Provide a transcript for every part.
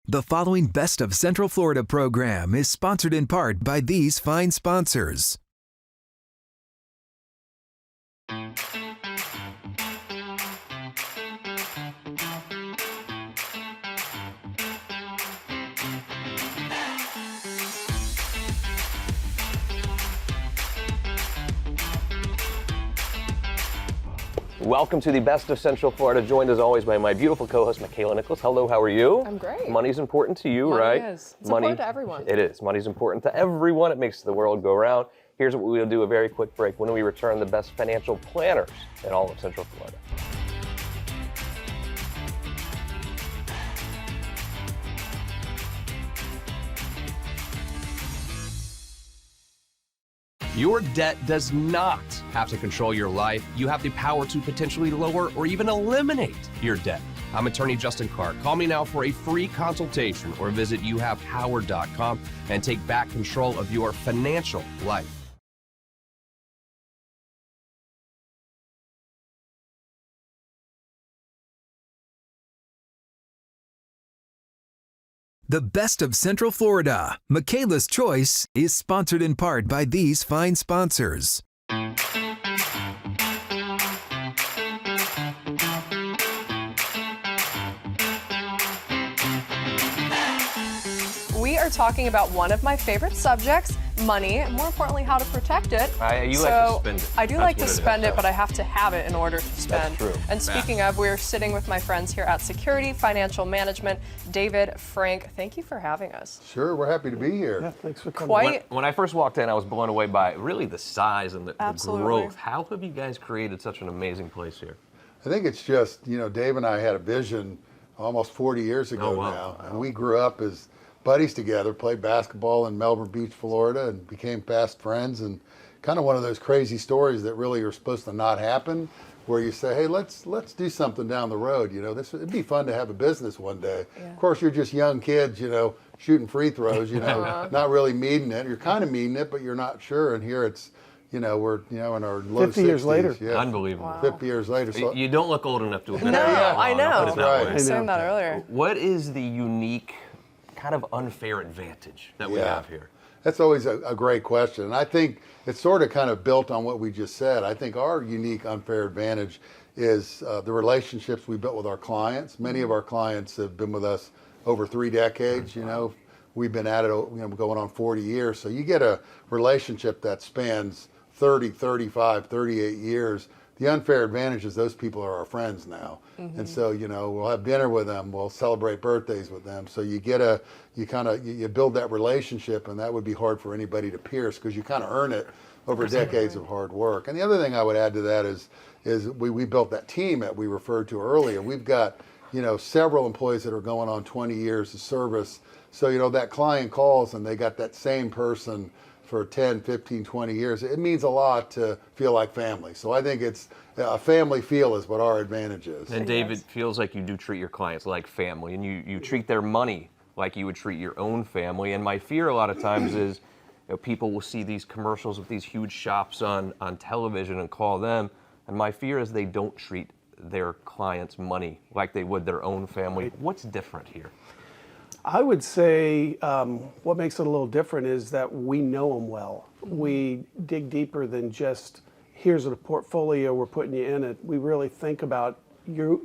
The following Best of Central Florida program is sponsored in part by these fine sponsors. Welcome to the Best of Central Florida, joined as always by my beautiful co-host, Makaila Nichols. Hello, how are you? I'm great. Money's important to you, Money right? Is. It's important to everyone. It is. Money's important to everyone. It makes the world go round. Here's what we'll do, a very quick break. When we return, the best financial planners in all of Central Florida. Your debt does not have to control your life. You have the power to potentially lower or even eliminate your debt. I'm attorney Justin Carr. Call me now for a free consultation or visit youhavepower.com and take back control of your financial life. The Best of Central Florida, Makaila's Choice, is sponsored in part by these fine sponsors. We are talking about one of my favorite subjects, money, and more importantly, how to protect it. You like to spend it. I do like to spend it, but I have to have it in order to spend. That's true. And speaking of, we're sitting with my friends here at Security Financial Management, David, Frank. Thank you for having us. Sure, we're happy to be here. Yeah, thanks for coming. When I first walked in, I was blown away by really the size and the growth. How have you guys created such an amazing place here? I think it's just, Dave and I had a vision almost 40 years ago now. And we grew up as buddies together, played basketball in Melbourne Beach, Florida, and became fast friends. And kind of one of those crazy stories that really are supposed to not happen, where you say, hey, let's do something down the road. It'd be fun to have a business one day. Yeah. Of course, you're just young kids, shooting free throws, not really meaning it. You're kind of meaning it, but you're not sure. And here it's, we're in our low 50 years 60s. later. Yeah. Unbelievable. Wow. 50 years later. So You don't look old enough to have been No, there. I know. That's right. I was saying that earlier. What is the unique, kind of unfair advantage that we have here? That's always a great question. And I think it's sort of kind of built on what we just said. I think our unique unfair advantage is the relationships we built with our clients. Many of our clients have been with us over 3 decades. We've been at it going on 40 years. So you get a relationship that spans 30, 35, 38 years. The unfair advantage is those people are our friends now. Mm-hmm. And so, we'll have dinner with them, we'll celebrate birthdays with them. So you build that relationship, and that would be hard for anybody to pierce because you kind of earn it over decades of hard work. And the other thing I would add to that is we built that team that we referred to earlier. We've got, several employees that are going on 20 years of service. So, that client calls and they got that same person for 10, 15, 20 years. It means a lot to feel like family. So I think it's a family feel is what our advantage is. And David, feels like you do treat your clients like family, and you treat their money like you would treat your own family. And my fear a lot of times is people will see these commercials with these huge shops on television and call them. And my fear is they don't treat their clients' money like they would their own family. What's different here? I would say what makes it a little different is that we know them well. We dig deeper than just, here's a portfolio, we're putting you in it. We really think about you,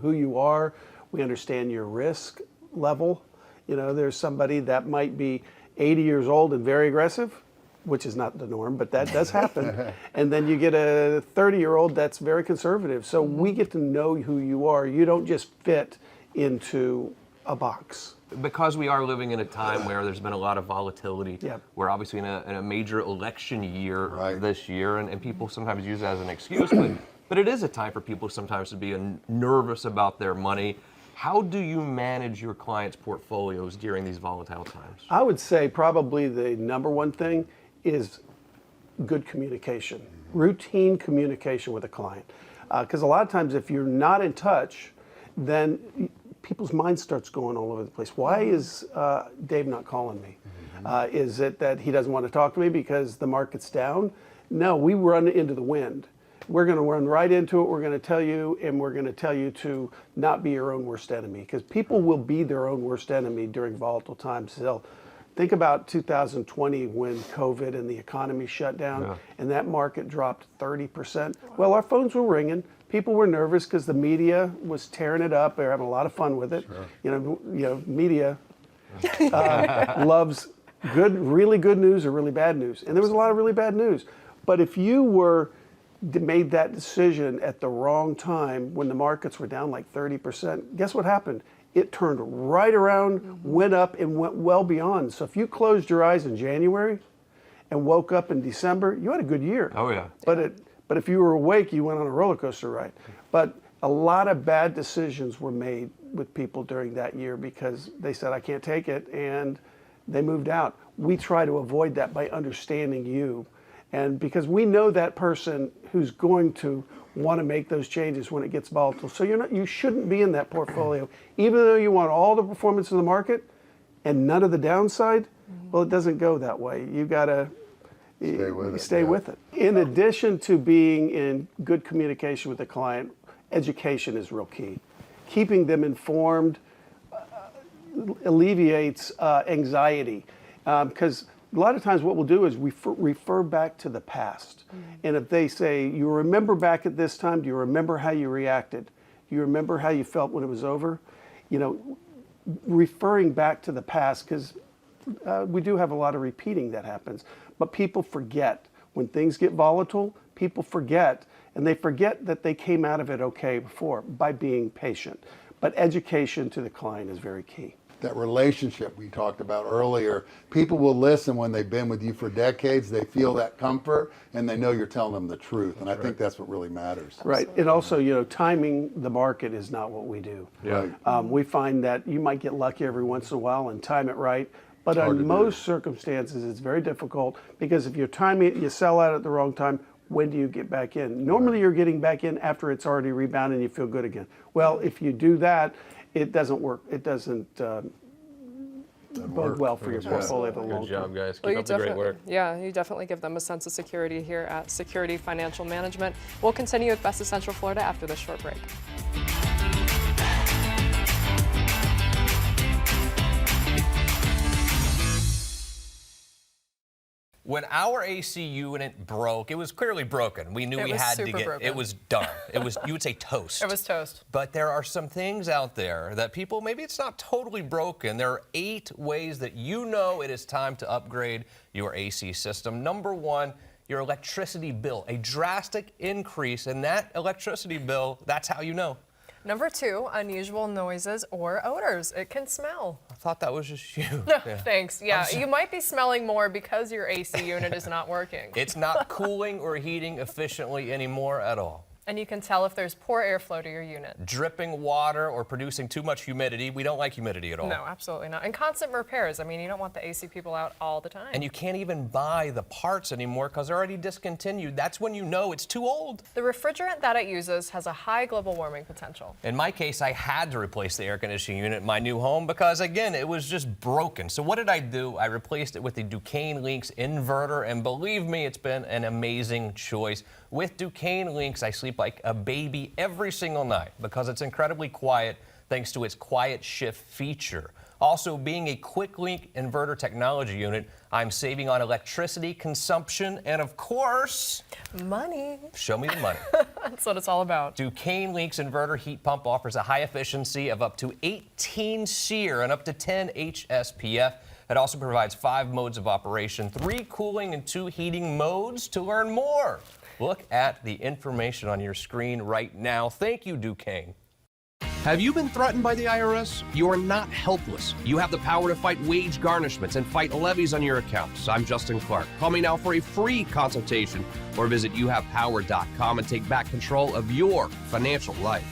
who you are. We understand your risk level. There's somebody that might be 80 years old and very aggressive, which is not the norm, but that does happen. And then you get a 30-year-old that's very conservative. So we get to know who you are. You don't just fit into a box. Because we are living in a time where there's been a lot of volatility, we're obviously in a major election year this year, and people sometimes use it as an excuse, but it is a time for people sometimes to be nervous about their money. How do you manage your clients' portfolios during these volatile times? I would say probably the number one thing is good communication, routine communication with a client. Because a lot of times if you're not in touch, then people's mind starts going all over the place. Why is Dave not calling me? Is it that he doesn't want to talk to me because the market's down? No, we run into the wind. we're going to run right into it. We're going to tell you, and we're going to tell you to not be your own worst enemy, because people will be their own worst enemy during volatile times. So think about 2020 when COVID and the economy shut down and that market dropped 30%. Well, our phones were ringing. People were nervous because the media was tearing it up. They're having a lot of fun with it. Sure. Media loves really good news or really bad news. And there was a lot of really bad news. But if you made that decision at the wrong time when the markets were down like 30%, guess what happened? It turned right around, went up, and went well beyond. So if you closed your eyes in January and woke up in December, you had a good year. Oh, yeah. But if you were awake, you went on a roller coaster ride. But a lot of bad decisions were made with people during that year because they said, I can't take it, and they moved out. We try to avoid that by understanding you. And because we know that person who's going to want to make those changes when it gets volatile. So you shouldn't be in that portfolio, even though you want all the performance of the market and none of the downside. Well, it doesn't go that way. You got to stay with it. In addition to being in good communication with the client, education is real key. Keeping them informed alleviates anxiety, because a lot of times what we'll do is refer back to the past. And if they say, you remember back at this time, do you remember how you reacted? Do you remember how you felt when it was over? Referring back to the past, because we do have a lot of repeating that happens. But people forget. When things get volatile, people forget. And they forget that they came out of it okay before by being patient. But education to the client is very key. That relationship we talked about earlier, people will listen when they've been with you for decades. They feel that comfort, and they know you're telling them the truth. And I think that's what really matters. Right. And also, timing the market is not what we do. Yeah. We find that you might get lucky every once in a while and time it right. But in most circumstances, it's very difficult, because if you're timing it, you sell out at the wrong time, when do you get back in? Normally you're getting back in after it's already rebounded and you feel good again. Well, if you do that, it doesn't work. It doesn't bode well for your portfolio for the long term. Good job, guys. Well, Keep up the great work. Yeah, you definitely give them a sense of security here at Security Financial Management. We'll continue with Best of Central Florida after this short break. When our AC unit broke, it was clearly broken. We knew we had to get it. Was done. It was, you would say, toast. It was toast. But there are some things out there that people, maybe it's not totally broken. There are 8 ways that it is time to upgrade your AC system. Number 1, your electricity bill. A drastic increase in that electricity bill, that's how you know. Number 2, unusual noises or odors. It can smell. I thought that was just you. Yeah. Thanks. Yeah, you might be smelling more because your AC unit is not working. It's not cooling or heating efficiently anymore at all. And you can tell if there's poor airflow to your unit. Dripping water or producing too much humidity. We don't like humidity at all. No, absolutely not. And constant repairs. I mean, you don't want the AC people out all the time. And you can't even buy the parts anymore because they're already discontinued. That's when you know it's too old. The refrigerant that it uses has a high global warming potential. In my case, I had to replace the air conditioning unit in my new home because, again, it was just broken. So what did I do? I replaced it with the Duquesne Lynx inverter, and believe me, it's been an amazing choice. With Duquesne Lynx, I sleep like a baby every single night because it's incredibly quiet thanks to its quiet shift feature. Also, being a quick link inverter technology unit, I'm saving on electricity consumption and, of course, money. Show me the money. That's what it's all about. Duquesne Lynx inverter heat pump offers a high efficiency of up to 18 SEER and up to 10 HSPF. It also provides 5 modes of operation, 3 cooling and 2 heating modes. To learn more, look at the information on your screen right now. Thank you, Duquesne. Have you been threatened by the IRS? You are not helpless. You have the power to fight wage garnishments and fight levies on your accounts. I'm Justin Clark. Call me now for a free consultation or visit youhavepower.com and take back control of your financial life.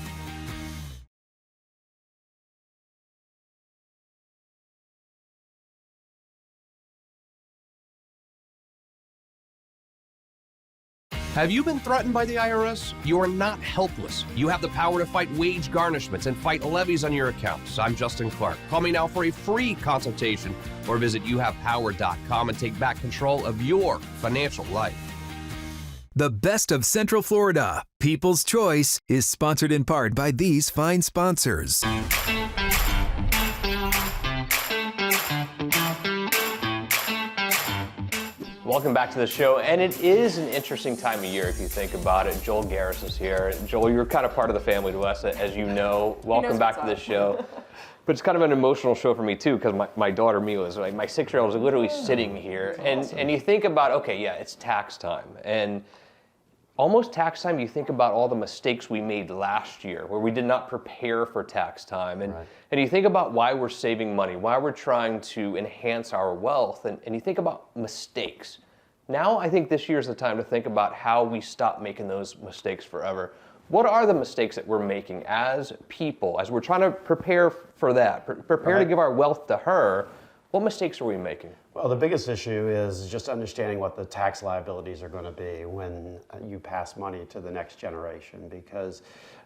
Have you been threatened by the IRS? You are not helpless. You have the power to fight wage garnishments and fight levies on your accounts. I'm Justin Clark. Call me now for a free consultation or visit youhavepower.com and take back control of your financial life. The Best of Central Florida, People's Choice, is sponsored in part by these fine sponsors. Welcome back to the show, and it is an interesting time of year if you think about it. Joel Garris is here. Joel, you're kind of part of the family to us, as you know. Welcome back to the show. But it's kind of an emotional show for me too, because my daughter Mila is my 6-year-old is literally sitting here, and you think about, okay, yeah, it's tax time, and almost tax time, you think about all the mistakes we made last year where we did not prepare for tax time. And you think about why we're saving money, why we're trying to enhance our wealth, and you think about mistakes. Now I think this year is the time to think about how we stop making those mistakes forever. What are the mistakes that we're making as people, as we're trying to prepare for that, prepare to give our wealth to her? What mistakes are we making? Well, the biggest issue is just understanding what the tax liabilities are going to be when you pass money to the next generation, because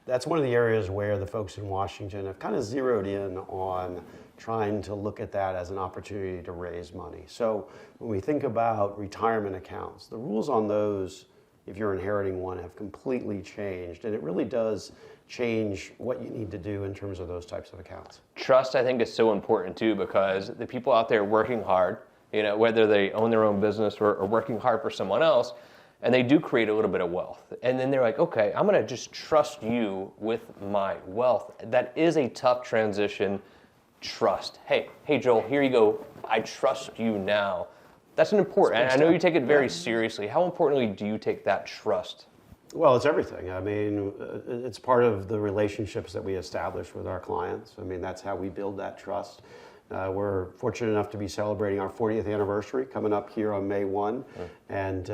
that's one of the areas where the folks in Washington have kind of zeroed in on trying to look at that as an opportunity to raise money. So when we think about retirement accounts, the rules on those, if you're inheriting one, have completely changed, and it really does change what you need to do in terms of those types of accounts. Trust, I think, is so important too, because the people out there working hard, you know, whether they own their own business or working hard for someone else, and they do create a little bit of wealth. And then they're like, okay, I'm gonna just trust you with my wealth. That is a tough transition. Trust. Hey Joel, here you go. I trust you now. That's an important, and I know you take it very seriously. How importantly do you take that trust? Well, it's everything. I mean, it's part of the relationships that we establish with our clients. I mean, that's how we build that trust. We're fortunate enough to be celebrating our 40th anniversary coming up here on May 1. And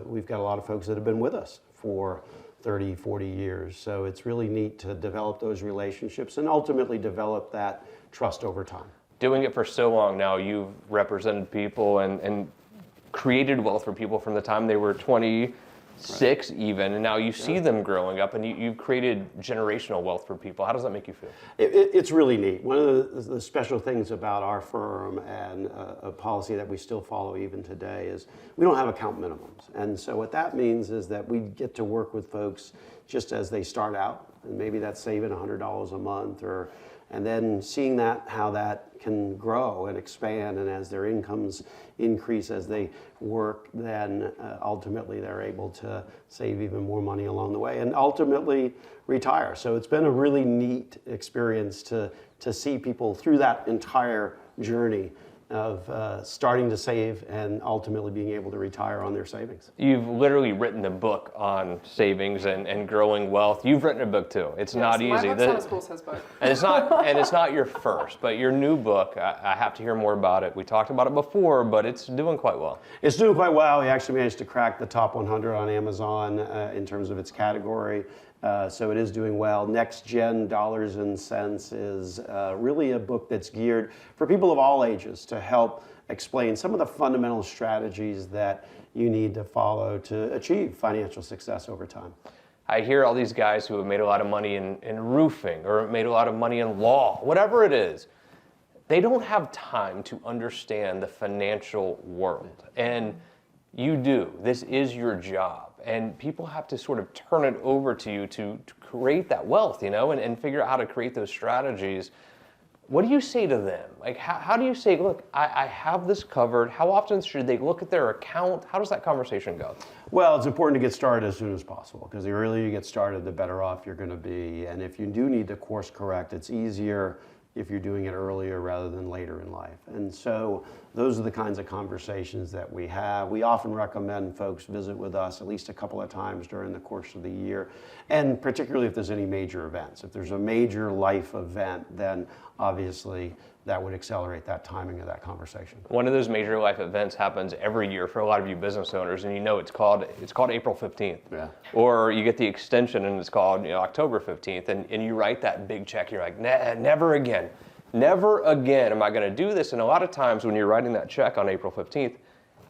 we've got a lot of folks that have been with us for 30, 40 years. So it's really neat to develop those relationships and ultimately develop that trust over time. Doing it for so long now, you've represented people and created wealth for people from the time they were 26 even, and now you see them growing up, and you've created generational wealth for people. How does that make you feel? It's really neat. One of the special things about our firm and a policy that we still follow even today is we don't have account minimums. And so what that means is that we get to work with folks just as they start out, and maybe that's saving $100 a month, and then seeing how that can grow and expand, and as their incomes increase as they work, then ultimately they're able to save even more money along the way and ultimately retire. So it's been a really neat experience to see people through that entire journey of starting to save and ultimately being able to retire on their savings. You've literally written a book on savings and growing wealth. You've written a book too. It's not easy. My book's not as cool as his book. And it's not your first, but your new book, I have to hear more about it. We talked about it before, but it's doing quite well. It's doing quite well. We actually managed to crack the top 100 on Amazon in terms of its category. So it is doing well. Next Gen Dollars and Cents is really a book that's geared for people of all ages to help explain some of the fundamental strategies that you need to follow to achieve financial success over time. I hear all these guys who have made a lot of money in roofing or made a lot of money in law, whatever it is. They don't have time to understand the financial world. And you do. This is your job. And people have to sort of turn it over to you to create that wealth, you know, and figure out how to create those strategies. What do you say to them? Like, how do you say, look, I have this covered. How often should they look at their account? How does that conversation go? Well, it's important to get started as soon as possible, because the earlier you get started, the better off you're going to be. And if you do need to course correct, it's easier if you're doing it earlier rather than later in life. And so those are the kinds of conversations that we have. We often recommend folks visit with us at least a couple of times during the course of the year, and particularly if there's any major events. If there's a major life event, then obviously that would accelerate that timing of that conversation. One of those major life events happens every year for a lot of you business owners, and you know it's called April 15th. Yeah. Or you get the extension and it's called October 15th, and you write that big check. You're like, never again. Never again am I going to do this. And a lot of times when you're writing that check on April 15th,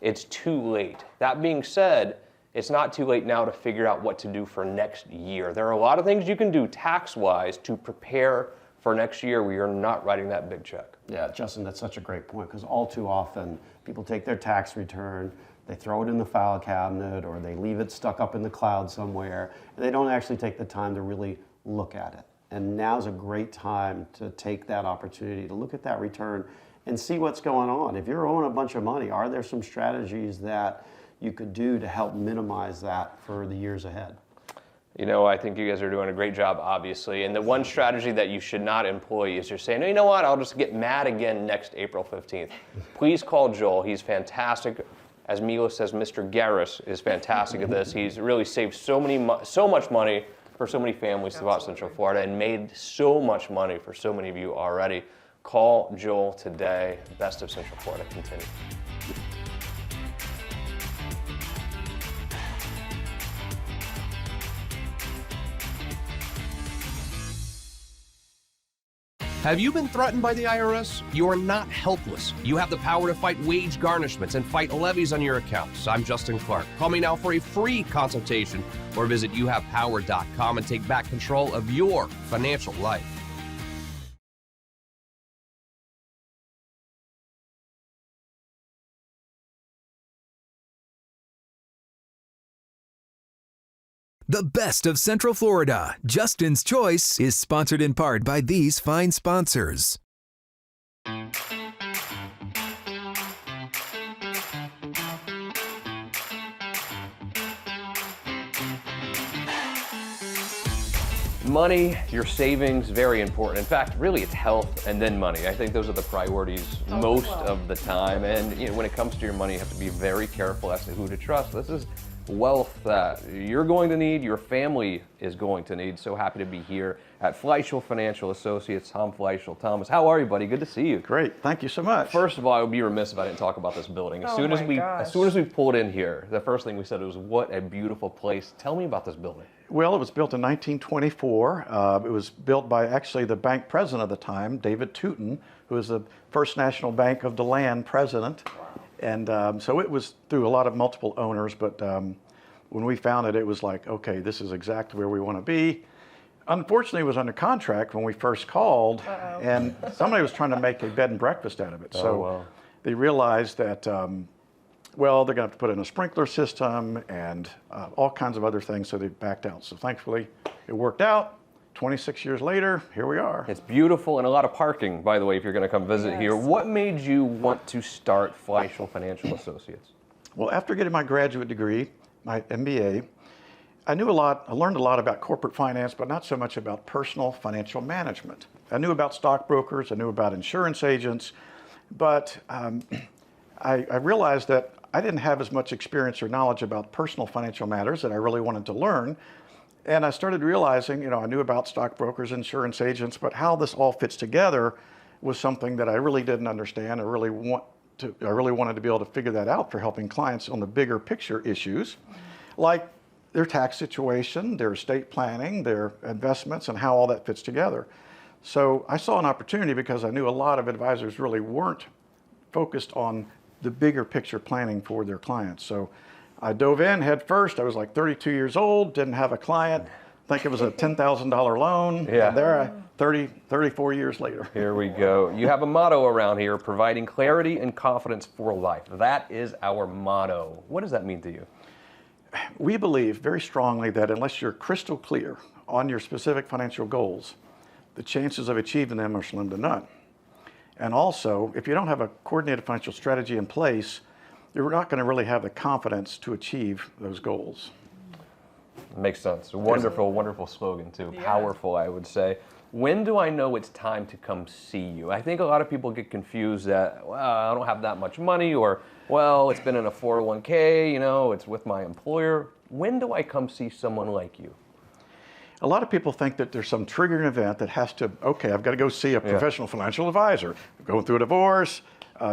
it's too late. That being said, it's not too late now to figure out what to do for next year. There are a lot of things you can do tax-wise to prepare for next year we are not writing that big check. Yeah, Justin, that's such a great point, because all too often people take their tax return, they throw it in the file cabinet, or they leave it stuck up in the cloud somewhere, and they don't actually take the time to really look at it. And now's a great time to take that opportunity to look at that return and see what's going on. If you're owing a bunch of money, are there some strategies that you could do to help minimize that for the years ahead? You know, I think you guys are doing a great job, obviously. And the one strategy that you should not employ is you're saying, oh, you know what, I'll just get mad again next April 15th. Please call Joel. He's fantastic. As Milo says, Mr. Garris is fantastic at this. He's really saved so much money for so many families throughout Central Florida and made so much money for so many of you already. Call Joel today. Best of Central Florida. Continue. Have you been threatened by the IRS? You are not helpless. You have the power to fight wage garnishments and fight levies on your accounts. I'm Justin Clark. Call me now for a free consultation or visit youhavepower.com and take back control of your financial life. The best of Central Florida, Justin's Choice, is sponsored in part by these fine sponsors. Money, your savings, very important. In fact, really it's health and then money. I think those are the priorities most of the time. And you know, when it comes to your money, you have to be very careful as to who to trust. This is wealth that you're going to need, your family is going to need. So happy to be here at Fleishel Financial Associates. Tom Fleishel. Thomas, how are you, buddy? Good to see you. Great, thank you so much. First of all, I would be remiss if I didn't talk about this building. As soon as we pulled in here, the first thing we said was, what a beautiful place. Tell me about this building. Well, it was built in 1924. It was built by actually the bank president of the time, David Tootin, who was the First National Bank of the Land president. And so it was through a lot of multiple owners, but when we found it, it was like, okay, this is exactly where we want to be. Unfortunately, it was under contract when we first called, and somebody was trying to make a bed and breakfast out of it. So they realized that, well, they're going to have to put in a sprinkler system and all kinds of other things, so they backed out. So thankfully, it worked out. 26 years later, here we are. It's beautiful and a lot of parking, by the way, if you're going to come visit here. What made you want to start Fleishel Financial Associates? Well, after getting my graduate degree, my MBA, I learned a lot about corporate finance, but not so much about personal financial management. I knew about stockbrokers, I knew about insurance agents, but I realized that I didn't have as much experience or knowledge about personal financial matters that I really wanted to learn. And I started realizing, I knew about stockbrokers, insurance agents, but how this all fits together was something that I really didn't understand. I really wanted to be able to figure that out for helping clients on the bigger picture issues, like their tax situation, their estate planning, their investments, and how all that fits together. So I saw an opportunity because I knew a lot of advisors really weren't focused on the bigger picture planning for their clients. So I dove in head first. I was like 32 years old, didn't have a client. I think it was a $10,000 loan. Yeah. And there, 34 years later. Here we go. You have a motto around here, providing clarity and confidence for life. That is our motto. What does that mean to you? We believe very strongly that unless you're crystal clear on your specific financial goals, the chances of achieving them are slim to none. And also, if you don't have a coordinated financial strategy in place, you're not going to really have the confidence to achieve those goals. Makes sense. Wonderful, wonderful slogan too. Yeah. Powerful, I would say. When do I know it's time to come see you? I think a lot of people get confused that, well, I don't have that much money, or, well, it's been in a 401k, it's with my employer. When do I come see someone like you? A lot of people think that there's some triggering event that has to, okay, I've got to go see a professional financial advisor. Going through a divorce,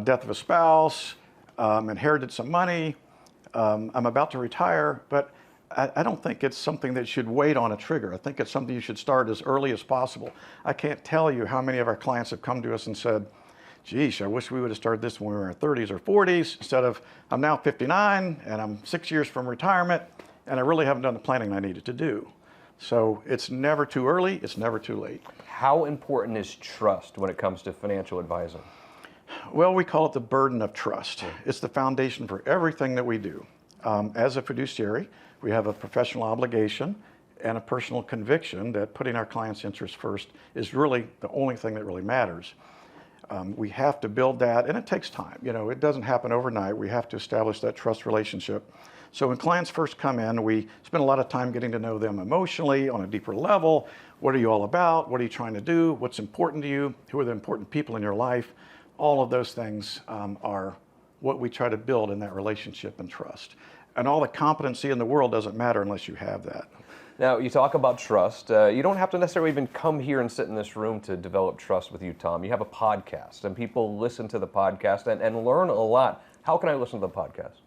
death of a spouse, inherited some money, I'm about to retire, but I don't think it's something that should wait on a trigger. I think it's something you should start as early as possible. I can't tell you how many of our clients have come to us and said, geez, I wish we would have started this when we were in our 30s or 40s, instead of, I'm now 59 and I'm 6 years from retirement and I really haven't done the planning I needed to do. So it's never too early, it's never too late. How important is trust when it comes to financial advising? Well, we call it the burden of trust. It's the foundation for everything that we do. As a fiduciary, we have a professional obligation and a personal conviction that putting our clients' interests first is really the only thing that really matters. We have to build that, and it takes time. You know, it doesn't happen overnight. We have to establish that trust relationship. So when clients first come in, we spend a lot of time getting to know them emotionally on a deeper level. What are you all about? What are you trying to do? What's important to you? Who are the important people in your life? All of those things are what we try to build in that relationship and trust. And all the competency in the world doesn't matter unless you have that. Now, you talk about trust. You don't have to necessarily even come here and sit in this room to develop trust with you, Tom. You have a podcast, and people listen to the podcast and learn a lot. How can I listen to the podcast?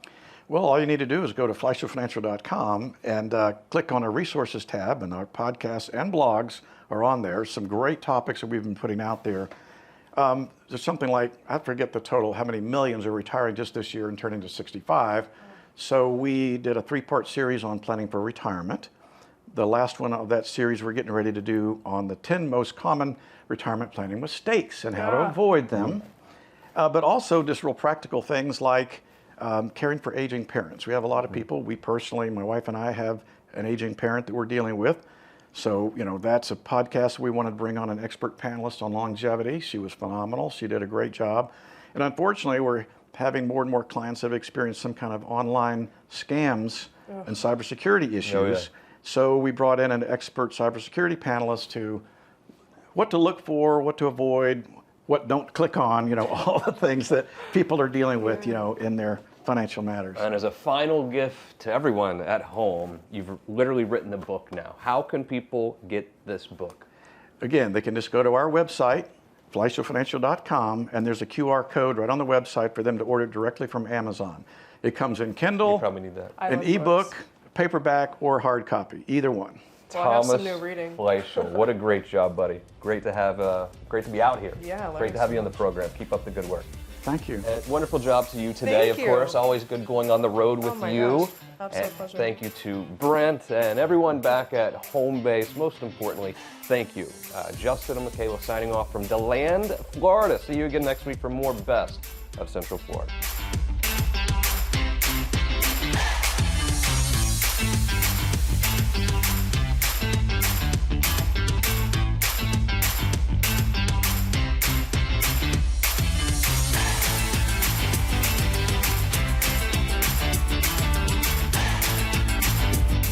Well, all you need to do is go to fleishelfinancial.com and click on our resources tab, and our podcasts and blogs are on there. Some great topics that we've been putting out there. There's something like, I forget the total, how many millions are retiring just this year and turning to 65. So we did a 3-part series on planning for retirement. The last one of that series we're getting ready to do on the 10 most common retirement planning mistakes and how to avoid them. But also just real practical things like caring for aging parents. We have a lot of people, we personally, my wife and I have an aging parent that we're dealing with. So, you know, that's a podcast. We wanted to bring on an expert panelist on longevity. She was phenomenal. She did a great job. And unfortunately, we're having more and more clients that have experienced some kind of online scams and cybersecurity issues. Oh, yeah. So we brought in an expert cybersecurity panelist to what to look for, what to avoid, what don't click on, you know, all the things that people are dealing with, you know, in their financial matters. And as a final gift to everyone at home, you've literally written the book now. How can people get this book? Again, they can just go to our website, fleishelfinancial.com, and there's a QR code right on the website for them to order directly from Amazon. It comes in Kindle, You probably need that. an ebook, paperback, or hard copy, either one. Well, I have some Thomas new reading. Fleishel, what a great job, buddy. Great to have, great to be out here. Yeah, great to have you on the program. Keep up the good work. Thank you. And wonderful job to you today, Thank of you. course. Always good going on the road with my you. gosh. Absolute And pleasure. thank you to Brent and everyone back at home base. Most importantly, thank you. Justin and Makaila signing off from DeLand, Florida. See you again next week for more Best of Central Florida.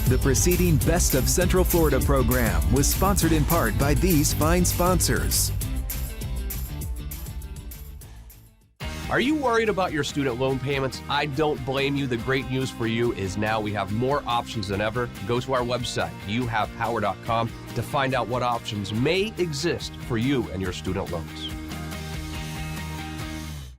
The preceding Best of Central Florida program was sponsored in part by these fine sponsors. Are you worried about your student loan payments? I don't blame you. The great news for you is now we have more options than ever. Go to our website, youhavepower.com, to find out what options may exist for you and your student loans.